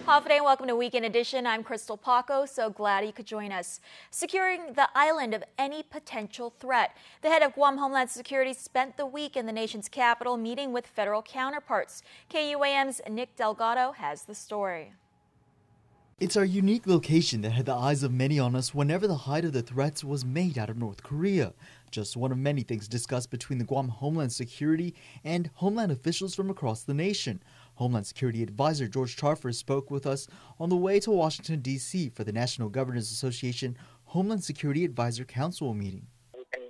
Day and welcome to Weekend Edition. I'm Crystal Paco, so glad you could join us. Securing the island of any potential threat. The head of Guam Homeland Security spent the week in the nation's capital meeting with federal counterparts. KUAM's Nick Delgado has the story. It's our unique location that had the eyes of many on us whenever the height of the threats was made out of North Korea. Just one of many things discussed between the Guam Homeland Security and Homeland officials from across the nation. Homeland Security Advisor George Charfer spoke with us on the way to Washington, D.C. for the National Governors Association Homeland Security Advisor Council meeting. We can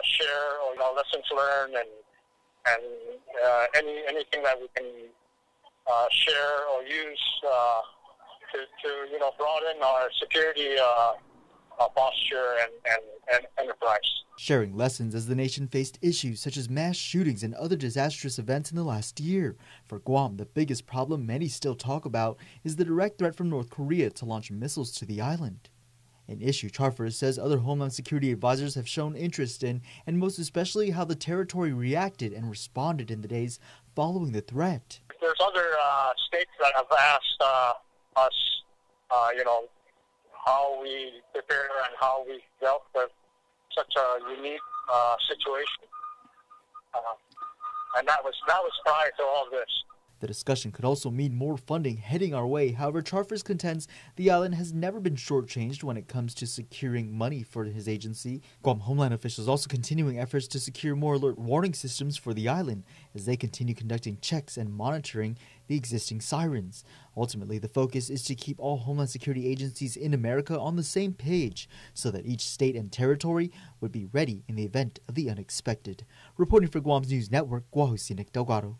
share lessons learned and anything that we can share or use to broaden our security posture and enterprise. Sharing lessons as the nation faced issues such as mass shootings and other disastrous events in the last year. For Guam, the biggest problem many still talk about is the direct threat from North Korea to launch missiles to the island. An issue Charfer says other Homeland Security advisors have shown interest in, and most especially how the territory reacted and responded in the days following the threat. There's other states that have asked us, how we prepare and how we dealt with such a unique situation, and that was prior to all this. The discussion could also mean more funding heading our way. However, Charfer contends the island has never been shortchanged when it comes to securing money for his agency. Guam Homeland officials also continuing efforts to secure more alert warning systems for the island as they continue conducting checks and monitoring the existing sirens. Ultimately, the focus is to keep all Homeland Security agencies in America on the same page so that each state and territory would be ready in the event of the unexpected. Reporting for Guam's News Network, Guahusi Nick Delgado.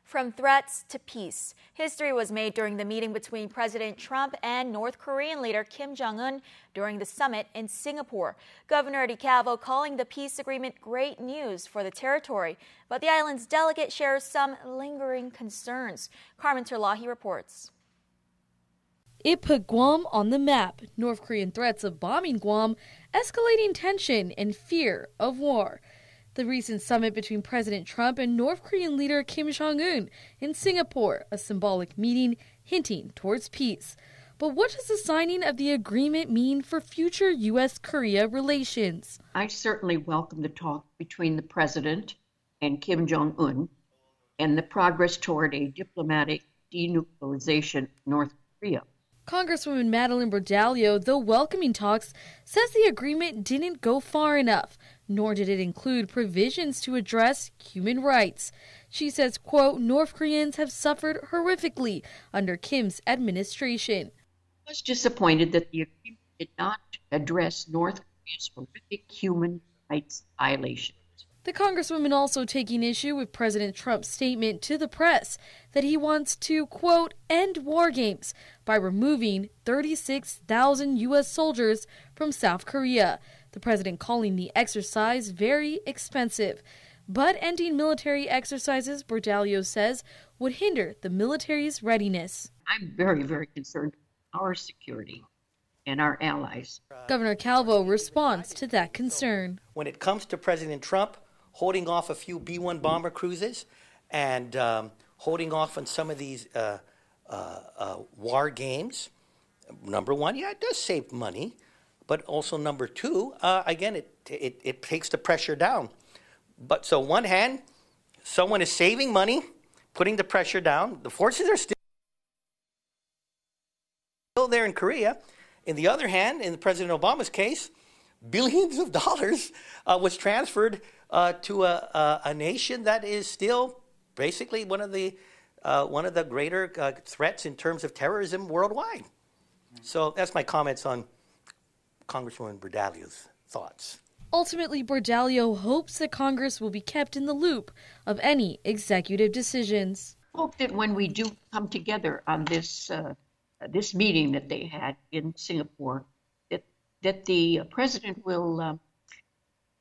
From threats to peace, history was made during the meeting between President Trump and North Korean leader Kim Jong-un during the summit in Singapore. Governor DeCalvo calling the peace agreement great news for the territory, but the island's delegate shares some lingering concerns. Carmen Terlahi reports. It put Guam on the map, North Korean threats of bombing Guam, escalating tension and fear of war. The recent summit between President Trump and North Korean leader Kim Jong-un in Singapore, a symbolic meeting hinting towards peace. But what does the signing of the agreement mean for future U.S.-Korea relations? I certainly welcome the talk between the president and Kim Jong-un and the progress toward a diplomatic denuclearization of North Korea. Congresswoman Madeline Bordallo, though welcoming talks, says the agreement didn't go far enough, nor did it include provisions to address human rights. She says, quote, North Koreans have suffered horrifically under Kim's administration. I was disappointed that the agreement did not address North Korea's horrific human rights violations. The Congresswoman also taking issue with President Trump's statement to the press that he wants to, quote, end war games by removing 36,000 U.S. soldiers from South Korea. The president calling the exercise very expensive. But ending military exercises, Bordallo says, would hinder the military's readiness. I'm very, very concerned with our security and our allies. Governor Calvo responds to that concern. When it comes to President Trump holding off a few B-1 bomber cruises and holding off on some of these war games, number one, yeah, it does save money. But also number two, again, it takes the pressure down. But so one hand, someone is saving money, putting the pressure down. The forces are still there in Korea. In the other hand, in President Obama's case, billions of dollars was transferred to a nation that is still basically one of the greater threats in terms of terrorism worldwide. So that's my comments on Congresswoman Bordallo's thoughts. Ultimately, Bordallo hopes that Congress will be kept in the loop of any executive decisions. I hope that when we do come together on this meeting that they had in Singapore, that the president will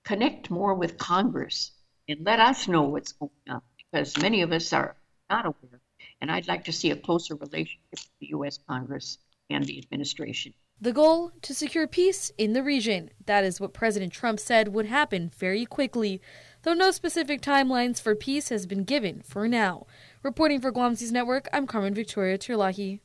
connect more with Congress and let us know what's going on, because many of us are not aware. And I'd like to see a closer relationship with the U.S. Congress and the administration. The goal, to secure peace in the region. That is what President Trump said would happen very quickly. though no specific timelines for peace has been given for now. Reporting for Guam News Network, I'm Carmen Victoria Turlahi.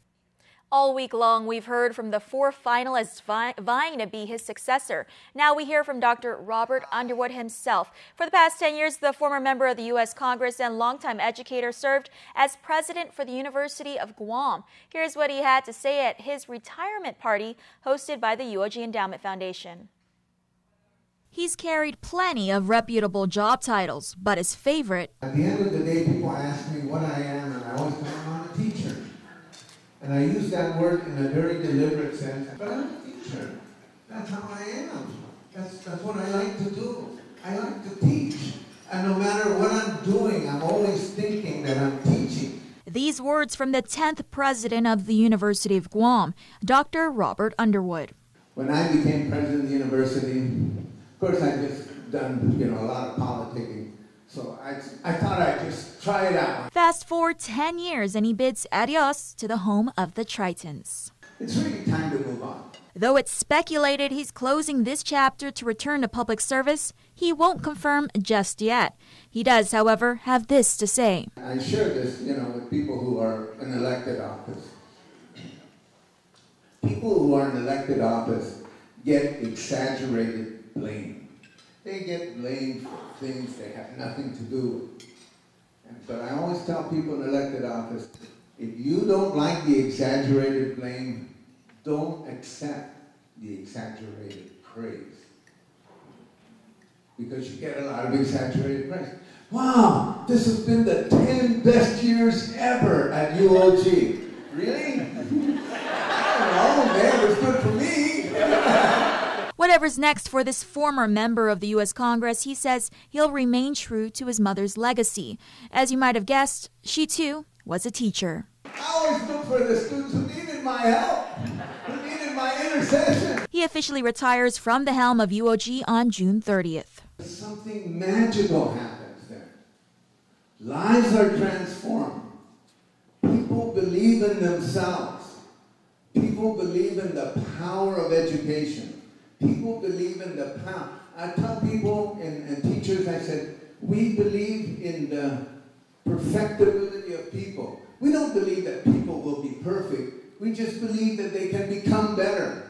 All week long, we've heard from the 4 finalists vying to be his successor. Now we hear from Dr. Robert Underwood himself. For the past 10 years, the former member of the U.S. Congress and longtime educator served as president for the University of Guam. Here's what he had to say at his retirement party hosted by the UOG Endowment Foundation. He's carried plenty of reputable job titles, but his favorite... At the end of the day, people ask me what I am, and I always tell them I'm a teacher. And I use that word in a very deliberate sense, but I'm a teacher. That's how I am. That's what I like to do. I like to teach. And no matter what I'm doing, I'm always thinking that I'm teaching. These words from the 10th president of the University of Guam, Dr. Robert Underwood. When I became president of the university, of course I just done, a lot of politicking. So I thought I'd just try it out. Fast forward 10 years and he bids adios to the home of the Tritons. It's really time to move on. Though it's speculated he's closing this chapter to return to public service, he won't confirm just yet. He does, however, have this to say. I share this, with people who are in elected office. People who are in elected office get exaggerated blame. They get blamed for things they have nothing to do with. But I always tell people in elected office, if you don't like the exaggerated blame, don't accept the exaggerated praise. Because you get a lot of exaggerated praise. Wow, this has been the 10 best years ever at UOG. Really? I don't know, man, it was good for me. Whatever's next for this former member of the U.S. Congress, he says he'll remain true to his mother's legacy. As you might have guessed, she too was a teacher. I always look for the students who needed my help, who needed my intercession. He officially retires from the helm of UOG on June 30th. Something magical happens there. Lives are transformed. People believe in themselves. People believe in the power of education. People believe in the power. I tell people and teachers, I said, we believe in the perfectibility of people. We don't believe that people will be perfect. We just believe that they can become better.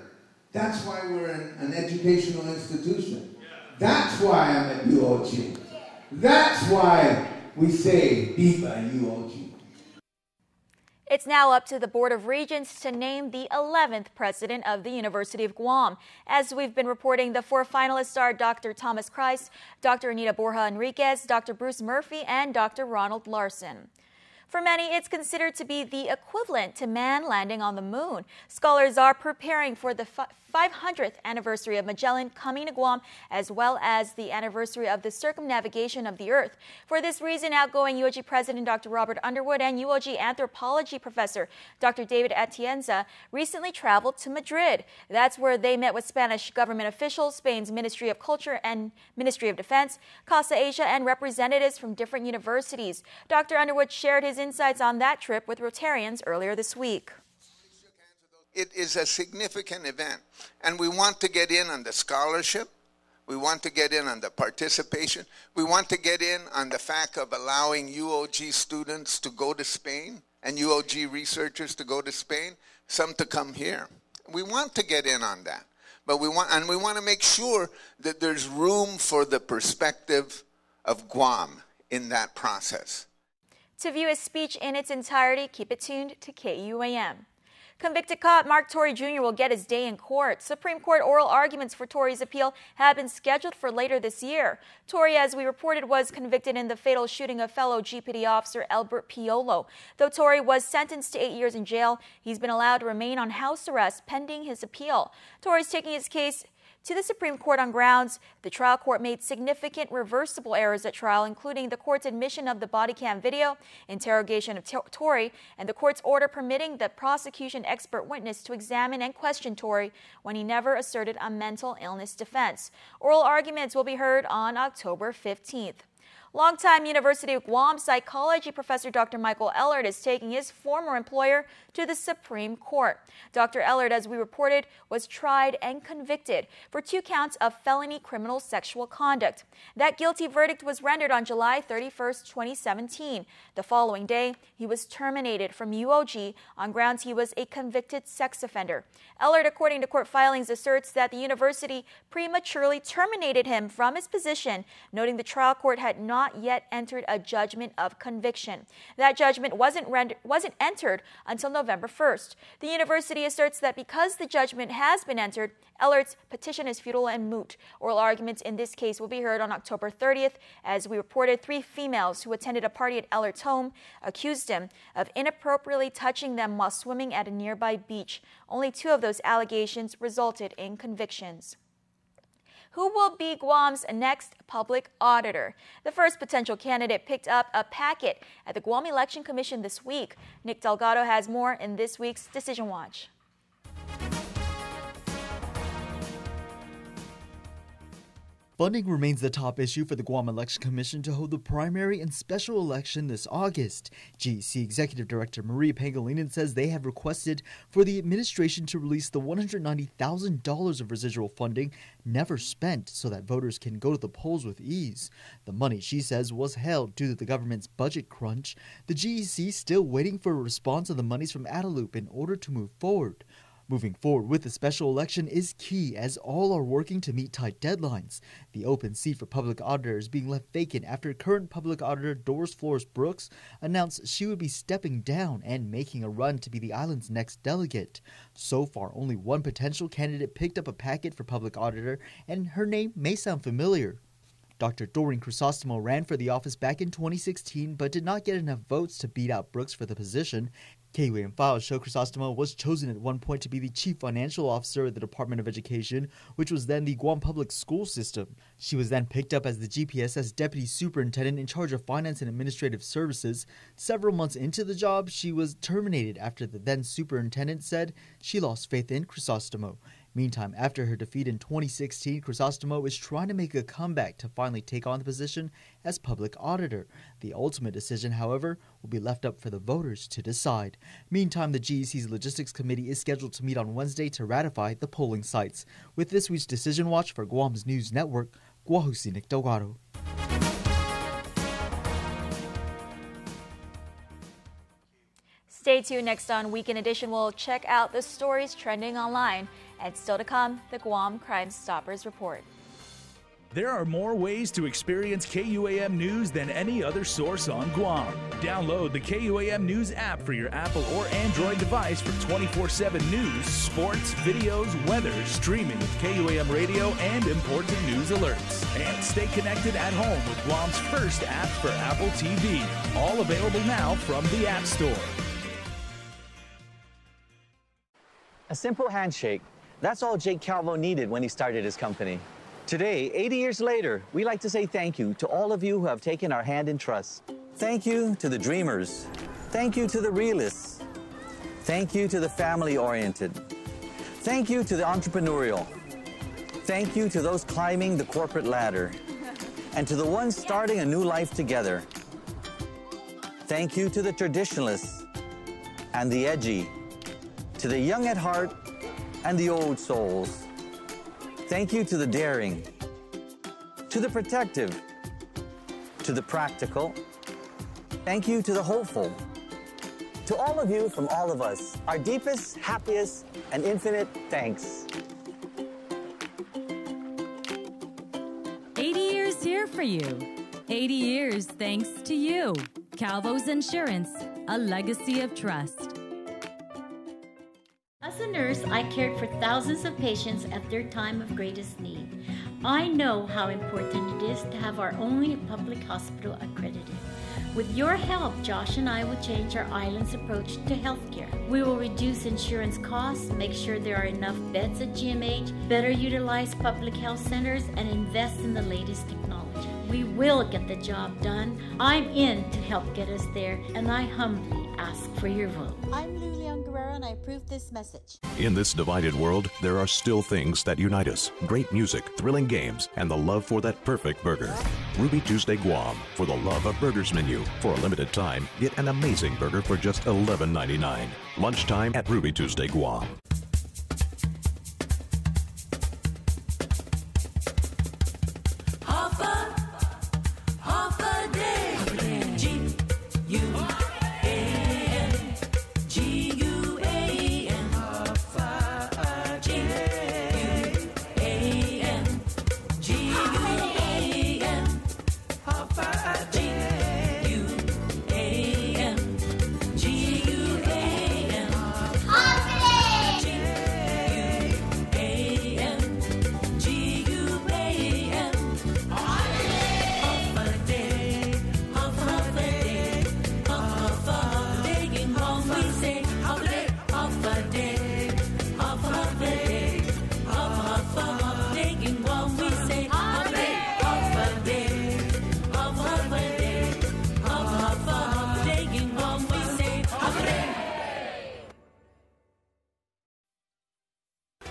That's why we're an educational institution. That's why I'm at UOG. That's why we say, Viva UOG. It's now up to the Board of Regents to name the 11th president of the University of Guam. As we've been reporting, the 4 finalists are Dr. Thomas Christ, Dr. Anita Borja Enriquez, Dr. Bruce Murphy, and Dr. Ronald Larson. For many, it's considered to be the equivalent to man landing on the moon. Scholars are preparing for the 500th anniversary of Magellan coming to Guam, as well as the anniversary of the circumnavigation of the Earth. For this reason, outgoing UOG President Dr. Robert Underwood and UOG anthropology professor Dr. David Atienza recently traveled to Madrid. That's where they met with Spanish government officials, Spain's Ministry of Culture and Ministry of Defense, Casa Asia, and representatives from different universities. Dr. Underwood shared his insights on that trip with Rotarians earlier this week. It is a significant event, and we want to get in on the scholarship. We want to get in on the participation. We want to get in on the fact of allowing UOG students to go to Spain and UOG researchers to go to Spain, some to come here. We want to get in on that, but we want to make sure that there's room for the perspective of Guam in that process. To view his speech in its entirety, keep it tuned to KUAM. Convicted cop Mark Torrey Jr. will get his day in court. Supreme Court oral arguments for Torrey's appeal have been scheduled for later this year. Torrey, as we reported, was convicted in the fatal shooting of fellow GPD officer Albert Piolo. Though Torrey was sentenced to 8 years in jail, he's been allowed to remain on house arrest pending his appeal. Torrey's taking his case to the Supreme Court on grounds the trial court made significant reversible errors at trial, including the court's admission of the body cam video, interrogation of Torrey, and the court's order permitting the prosecution expert witness to examine and question Torrey when he never asserted a mental illness defense. Oral arguments will be heard on October 15th. Longtime University of Guam psychology professor Dr. Michael Ellard is taking his former employer to the Supreme Court. Dr. Ellard, as we reported, was tried and convicted for 2 counts of felony criminal sexual conduct. That guilty verdict was rendered on July 31, 2017. The following day, he was terminated from UOG on grounds he was a convicted sex offender. Ellard, according to court filings, asserts that the university prematurely terminated him from his position, noting the trial court had not yet entered a judgment of conviction. That judgment wasn't entered until November 1st. The university asserts that because the judgment has been entered, Ellard's petition is futile and moot. Oral arguments in this case will be heard on October 30th. As we reported, 3 females who attended a party at Ellard's home accused him of inappropriately touching them while swimming at a nearby beach. Only 2 of those allegations resulted in convictions. Who will be Guam's next public auditor? The first potential candidate picked up a packet at the Guam Election Commission this week. Nick Delgado has more in this week's Decision Watch. Funding remains the top issue for the Guam Election Commission to hold the primary and special election this August. GEC Executive Director Maria Pangilinan says they have requested for the administration to release the $190,000 of residual funding never spent so that voters can go to the polls with ease. The money, she says, was held due to the government's budget crunch. The GEC still waiting for a response on the monies from Adaloop in order to move forward. Moving forward with the special election is key as all are working to meet tight deadlines. The open seat for public auditor is being left vacant after current public auditor Doris Flores Brooks announced she would be stepping down and making a run to be the island's next delegate. So far, only one potential candidate picked up a packet for public auditor, and her name may sound familiar. Dr. Doreen Crisostomo ran for the office back in 2016 but did not get enough votes to beat out Brooks for the position. KUAM files show Crisostomo was chosen at one point to be the chief financial officer at the Department of Education, which was then the Guam Public School System. She was then picked up as the GPSS deputy superintendent in charge of finance and administrative services. Several months into the job, she was terminated after the then superintendent said she lost faith in Crisostomo. Meantime, after her defeat in 2016, Crisostomo is trying to make a comeback to finally take on the position as public auditor. The ultimate decision, however, will be left up for the voters to decide. Meantime, the GEC's Logistics Committee is scheduled to meet on Wednesday to ratify the polling sites. With this week's Decision Watch for Guam's News Network, Guahusi Nick Delgado. Stay tuned. Next on Weekend Edition, we'll check out the stories trending online. And still to come, the Guam Crime Stoppers report. There are more ways to experience KUAM News than any other source on Guam. Download the KUAM News app for your Apple or Android device for 24/7 news, sports, videos, weather, streaming with KUAM radio, and important news alerts. And stay connected at home with Guam's first app for Apple TV. All available now from the App Store. A simple handshake. That's all Jake Calvo needed when he started his company. Today, 80 years later, we like to say thank you to all of you who have taken our hand in trust. Thank you to the dreamers. Thank you to the realists. Thank you to the family-oriented. Thank you to the entrepreneurial. Thank you to those climbing the corporate ladder. And to the ones starting a new life together. Thank you to the traditionalists and the edgy. To the young at heart and the old souls. Thank you to the daring, to the protective, to the practical. Thank you to the hopeful. To all of you from all of us, our deepest, happiest, and infinite thanks. 80 years here for you. 80 years thanks to you. Calvo's Insurance, a legacy of trust. As a nurse, I cared for thousands of patients at their time of greatest need. I know how important it is to have our only public hospital accredited. With your help, Josh and I will change our island's approach to healthcare. We will reduce insurance costs, make sure there are enough beds at GMH, better utilize public health centers, and invest in the latest technology. We will get the job done. I'm in to help get us there, and I humbly ask for your vote. I'm Lilian Guerrero and I approve this message. In this divided world, there are still things that unite us. Great music, thrilling games, and the love for that perfect burger. Ruby Tuesday Guam, for the love of burgers menu. For a limited time, get an amazing burger for just $11.99. Lunchtime at Ruby Tuesday Guam.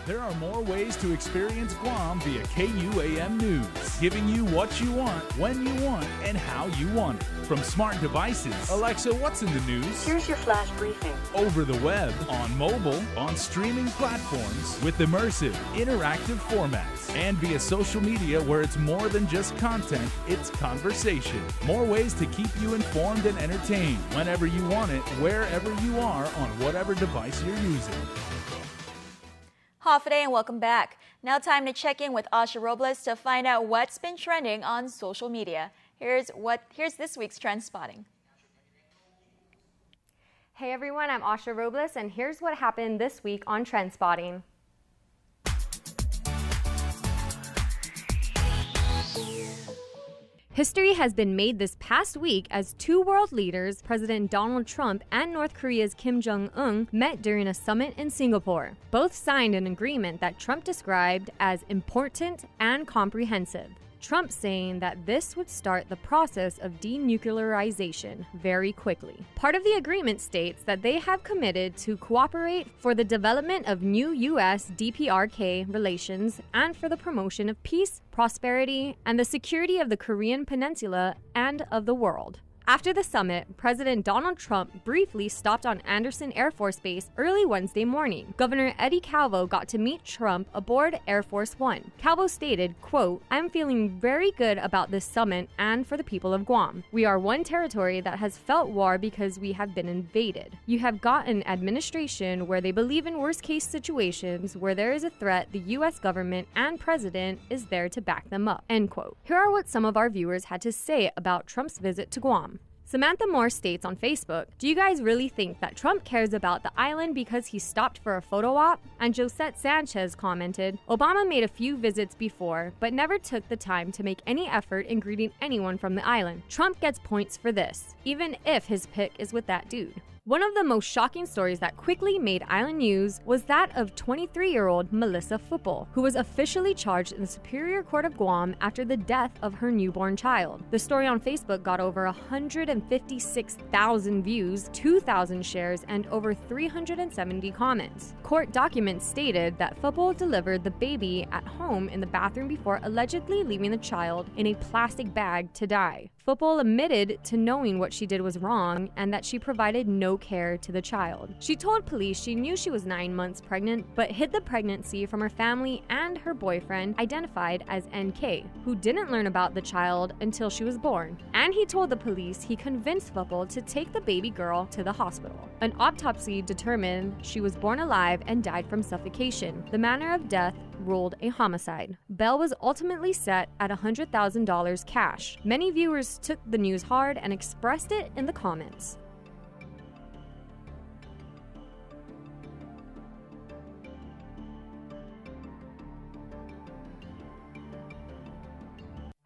There are more ways to experience Guam via KUAM News, giving you what you want, when you want, and how you want it. From smart devices, Alexa, what's in the news? Here's your flash briefing. Over the web, on mobile, on streaming platforms, with immersive, interactive formats, and via social media where it's more than just content, it's conversation. More ways to keep you informed and entertained whenever you want it, wherever you are, on whatever device you're using. Hafa day and welcome back. Now time to check in with Asha Robles to find out what's been trending on social media. Here's this week's Trend Spotting. Hey everyone, I'm Asha Robles and here's what happened this week on Trend Spotting. History has been made this past week as two world leaders, President Donald Trump and North Korea's Kim Jong-un, met during a summit in Singapore. Both signed an agreement that Trump described as important and comprehensive. Trump saying that this would start the process of denuclearization very quickly. Part of the agreement states that they have committed to cooperate for the development of new U.S. DPRK relations and for the promotion of peace, prosperity, and the security of the Korean Peninsula and of the world. After the summit, President Donald Trump briefly stopped on Andersen Air Force Base early Wednesday morning. Governor Eddie Calvo got to meet Trump aboard Air Force One. Calvo stated, quote, "I'm feeling very good about this summit and for the people of Guam. We are one territory that has felt war because we have been invaded. You have got an administration where they believe in worst-case situations where there is a threat, the U.S. government and president is there to back them up." End quote. Here are what some of our viewers had to say about Trump's visit to Guam. Samantha Moore states on Facebook, "Do you guys really think that Trump cares about the island because he stopped for a photo op?" And Josette Sanchez commented, "Obama made a few visits before, but never took the time to make any effort in greeting anyone from the island. Trump gets points for this, even if his pic is with that dude." One of the most shocking stories that quickly made island news was that of 23-year-old Melissa Fupol, who was officially charged in the Superior Court of Guam after the death of her newborn child. The story on Facebook got over 156,000 views, 2,000 shares, and over 370 comments. Court documents stated that Fupol delivered the baby at home in the bathroom before allegedly leaving the child in a plastic bag to die. Fupol admitted to knowing what she did was wrong and that she provided no care to the child. She told police she knew she was 9 months pregnant, but hid the pregnancy from her family and her boyfriend, identified as NK, who didn't learn about the child until she was born. And he told the police he convinced Fupol to take the baby girl to the hospital. An autopsy determined she was born alive and died from suffocation. The manner of death ruled a homicide. Bail was ultimately set at $100,000 cash. Many viewers took the news hard and expressed it in the comments.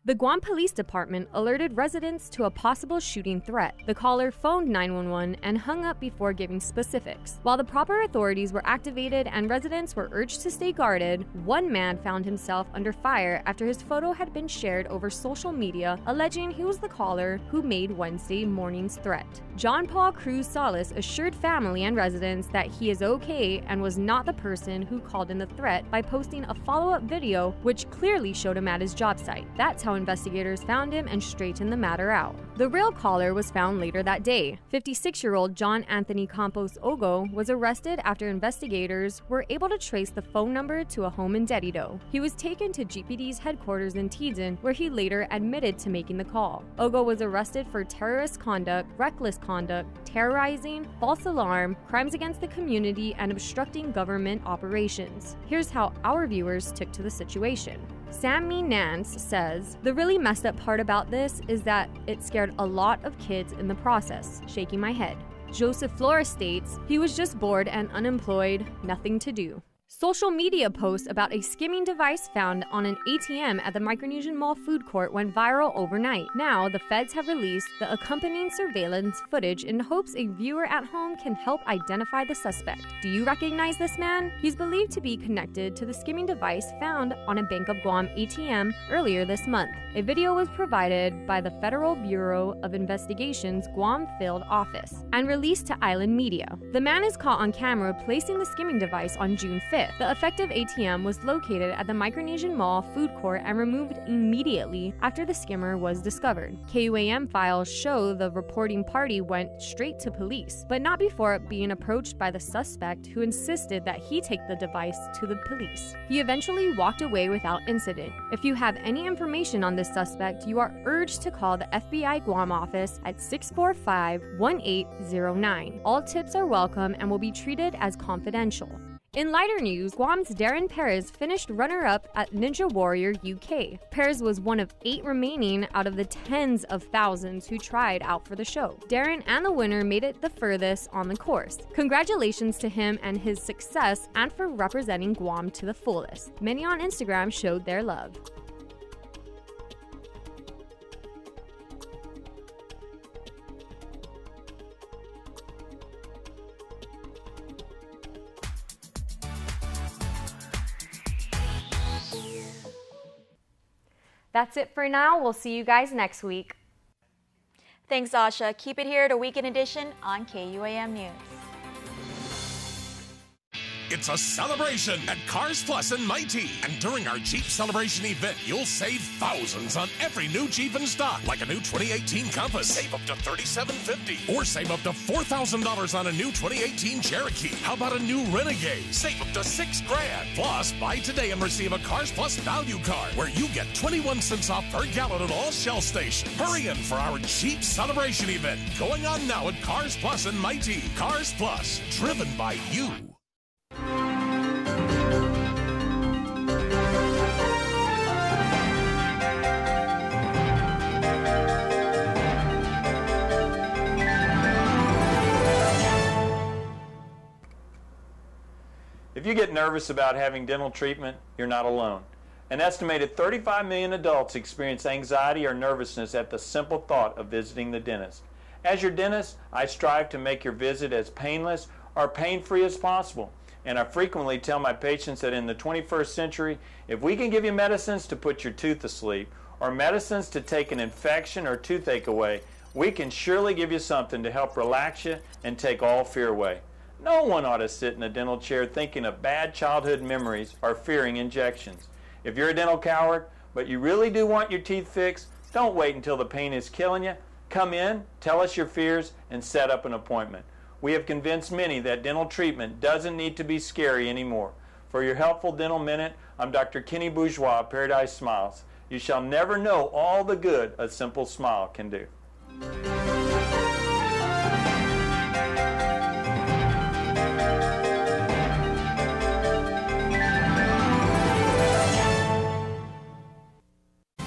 The Guam Police Department alerted residents to a possible shooting threat. The caller phoned 911 and hung up before giving specifics. While the proper authorities were activated and residents were urged to stay guarded, one man found himself under fire after his photo had been shared over social media, alleging he was the caller who made Wednesday morning's threat. John Paul Cruz Salas assured family and residents that he is okay and was not the person who called in the threat by posting a follow-up video which clearly showed him at his job site. That's how investigators found him and straightened the matter out. The real caller was found later that day. 56-year-old John Anthony Campos Ogo was arrested after investigators were able to trace the phone number to a home in Dedido. He was taken to GPD's headquarters in Tizon, where he later admitted to making the call. Ogo was arrested for terrorist conduct, reckless conduct, terrorizing, false alarm, crimes against the community, and obstructing government operations. Here's how our viewers took to the situation. Sammy Nance says, "The really messed up part about this is that it scared a lot of kids in the process, shaking my head." Joseph Flores states, "He was just bored and unemployed, nothing to do." Social media posts about a skimming device found on an ATM at the Micronesian Mall food court went viral overnight. Now, the feds have released the accompanying surveillance footage in hopes a viewer at home can help identify the suspect. Do you recognize this man? He's believed to be connected to the skimming device found on a Bank of Guam ATM earlier this month. A video was provided by the Federal Bureau of Investigation's Guam Field Office and released to Island Media. The man is caught on camera placing the skimming device on June 5th. The effective ATM was located at the Micronesian Mall food court and removed immediately after the skimmer was discovered. KUAM files show the reporting party went straight to police, but not before being approached by the suspect, who insisted that he take the device to the police. He eventually walked away without incident. If you have any information on this suspect, you are urged to call the FBI Guam office at 645-1809. All tips are welcome and will be treated as confidential. In lighter news, Guam's Darren Perez finished runner-up at Ninja Warrior UK. Perez was one of 8 remaining out of the tens of thousands who tried out for the show. Darren and the winner made it the furthest on the course. Congratulations to him and his success, and for representing Guam to the fullest. Many on Instagram showed their love. That's it for now. We'll see you guys next week. Thanks, Asha. Keep it here to Weekend Edition on KUAM News. It's a celebration at Cars Plus in Mighty. And during our Jeep Celebration event, you'll save thousands on every new Jeep in stock, like a new 2018 Compass. Save up to $3,750. Or save up to $4,000 on a new 2018 Cherokee. How about a new Renegade? Save up to $6,000. Plus, buy today and receive a Cars Plus value card, where you get 21 cents off per gallon at all Shell stations. Hurry in for our Jeep Celebration event, going on now at Cars Plus in Mighty. Cars Plus, driven by you. If you get nervous about having dental treatment, you're not alone. An estimated 35 million adults experience anxiety or nervousness at the simple thought of visiting the dentist. As your dentist, I strive to make your visit as painless or pain-free as possible. And I frequently tell my patients that in the 21st century, if we can give you medicines to put your tooth to sleep, or medicines to take an infection or toothache away, we can surely give you something to help relax you and take all fear away. No one ought to sit in a dental chair thinking of bad childhood memories or fearing injections. If you're a dental coward, but you really do want your teeth fixed, don't wait until the pain is killing you. Come in, tell us your fears, and set up an appointment. We have convinced many that dental treatment doesn't need to be scary anymore. For your helpful dental minute, I'm Dr. Kenny Bourgeois of Paradise Smiles. You shall never know all the good a simple smile can do.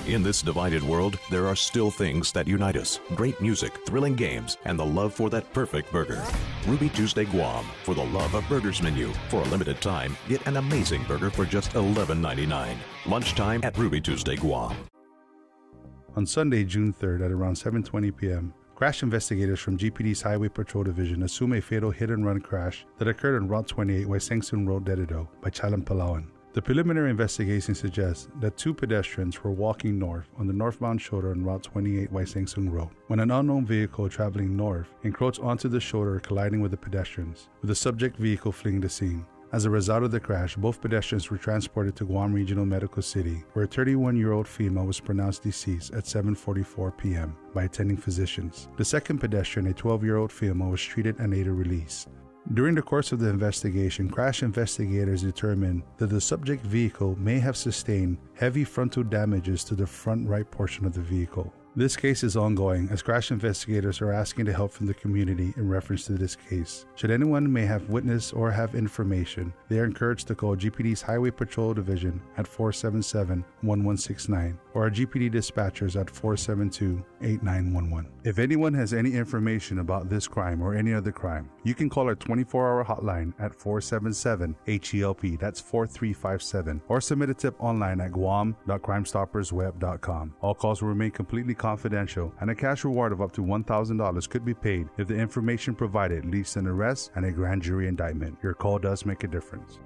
In this divided world, there are still things that unite us. Great music, thrilling games, and the love for that perfect burger. Ruby Tuesday Guam, for the love of burgers menu. For a limited time, get an amazing burger for just $11.99. Lunchtime at Ruby Tuesday Guam. On Sunday, June 3rd at around 7:20 p.m., crash investigators from GPD's Highway Patrol Division assume a fatal hit-and-run crash that occurred on Route 28 Waisengsun Road, Dededo by Chalan, Palawan. The preliminary investigation suggests that two pedestrians were walking north on the northbound shoulder on Route 28 Waisengsun Road when an unknown vehicle traveling north encroached onto the shoulder, colliding with the pedestrians, with the subject vehicle fleeing the scene. As a result of the crash, both pedestrians were transported to Guam Regional Medical City, where a 31-year-old female was pronounced deceased at 7:44 p.m. by attending physicians. The second pedestrian, a 12-year-old female, was treated and later released. During the course of the investigation, crash investigators determined that the subject vehicle may have sustained heavy frontal damages to the front right portion of the vehicle. This case is ongoing as crash investigators are asking to help from the community in reference to this case. Should anyone may have witnessed or have information, they are encouraged to call GPD's Highway Patrol Division at 477-1169 or our GPD dispatchers at 472-8911. If anyone has any information about this crime or any other crime, you can call our 24-hour hotline at 477-HELP, that's 4357, or submit a tip online at guam.crimestoppersweb.com. All calls will remain completely confidential, and a cash reward of up to $1,000 could be paid if the information provided leads to an arrest and a grand jury indictment. Your call does make a difference.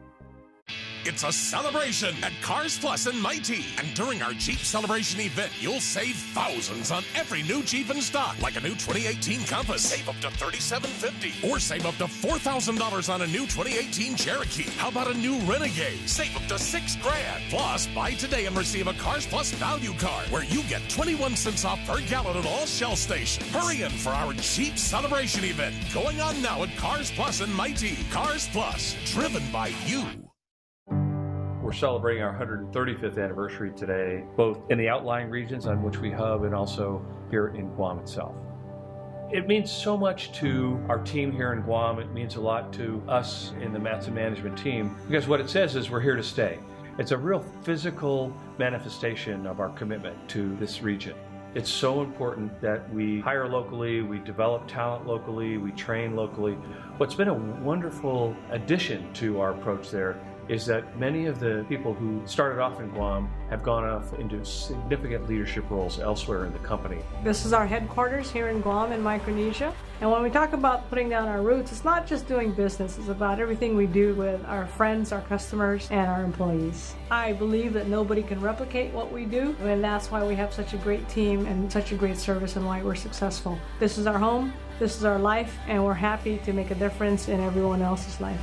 It's a celebration at Cars Plus and Mighty. And during our Jeep Celebration event, you'll save thousands on every new Jeep in stock, like a new 2018 Compass. Save up to $3,750. Or save up to $4,000 on a new 2018 Cherokee. How about a new Renegade? Save up to $6,000. Plus, buy today and receive a Cars Plus value card, where you get 21 cents off per gallon at all Shell stations. Hurry in for our Jeep Celebration event, going on now at Cars Plus and Mighty. Cars Plus, driven by you. We're celebrating our 135th anniversary today, both in the outlying regions on which we hub and also here in Guam itself. It means so much to our team here in Guam. It means a lot to us in the Matson management team, because what it says is we're here to stay. It's a real physical manifestation of our commitment to this region. It's so important that we hire locally, we develop talent locally, we train locally. What's been a wonderful addition to our approach there is that many of the people who started off in Guam have gone off into significant leadership roles elsewhere in the company. This is our headquarters here in Guam in Micronesia. And when we talk about putting down our roots, it's not just doing business, it's about everything we do with our friends, our customers, and our employees. I believe that nobody can replicate what we do, and that's why we have such a great team and such a great service and why we're successful. This is our home, this is our life, and we're happy to make a difference in everyone else's life.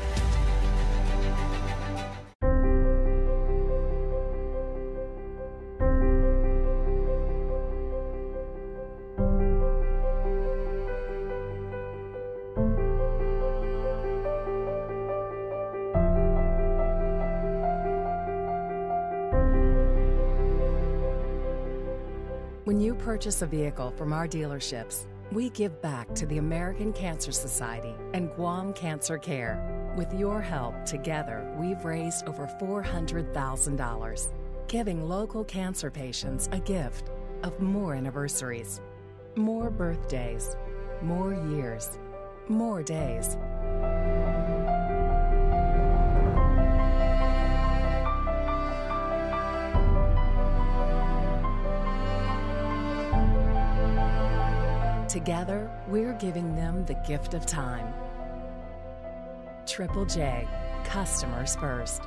When you purchase a vehicle from our dealerships, we give back to the American Cancer Society and Guam Cancer Care. With your help, together, we've raised over $400,000, giving local cancer patients a gift of more anniversaries, more birthdays, more years, more days. Together, we're giving them the gift of time. Triple J, customers first.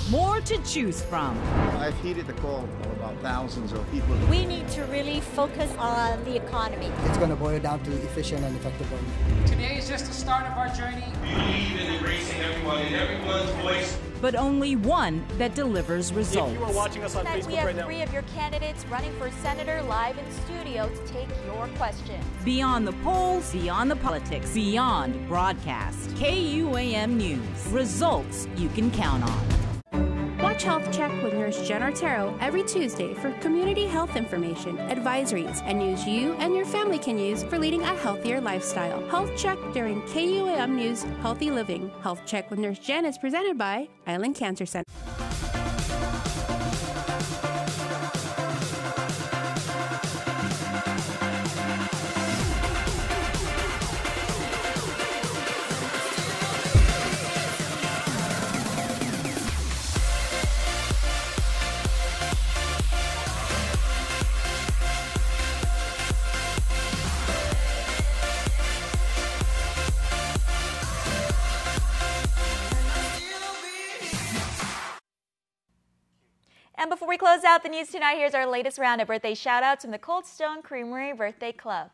More to choose from. I've heeded the call about thousands of people. We need to really focus on the economy. It's going to boil down to efficient and effective government. Today is just the start of our journey. We believe in embracing everyone and everyone's voice. But only one that delivers results. If you are watching us on Facebook we have right now, 3 of your candidates running for senator live in studio to take your questions. Beyond the polls, beyond the politics, beyond broadcast. KUAM News. Results you can count on. Watch Health Check with Nurse Jen Artero every Tuesday for community health information, advisories, and news you and your family can use for leading a healthier lifestyle. Health Check during KUAM News Healthy Living. Health Check with Nurse Jen is presented by Island Cancer Center. And before we close out the news tonight, here's our latest round of birthday shout-outs from the Cold Stone Creamery Birthday Club.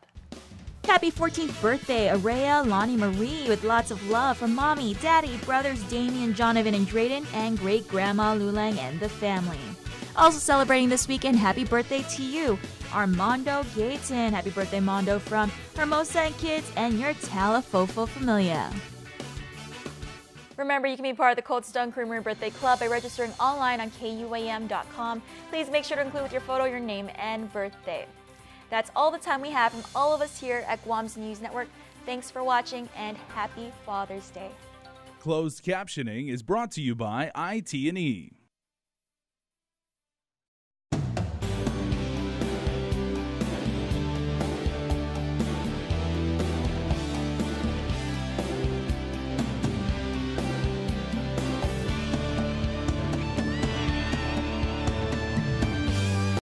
Happy 14th birthday, Araya Lonnie Marie, with lots of love from Mommy, Daddy, brothers Damien, Jonovan, and Drayden, and great-grandma Lulang and the family. Also celebrating this weekend, happy birthday to you, Armando Gayton. Happy birthday, Mondo, from Hermosa and Kids and your Talafofo Familia. Remember, you can be part of the Cold Stone Creamery Birthday Club by registering online on KUAM.com. Please make sure to include with your photo your name and birthday. That's all the time we have from all of us here at Guam's News Network. Thanks for watching and happy Father's Day. Closed captioning is brought to you by IT&E.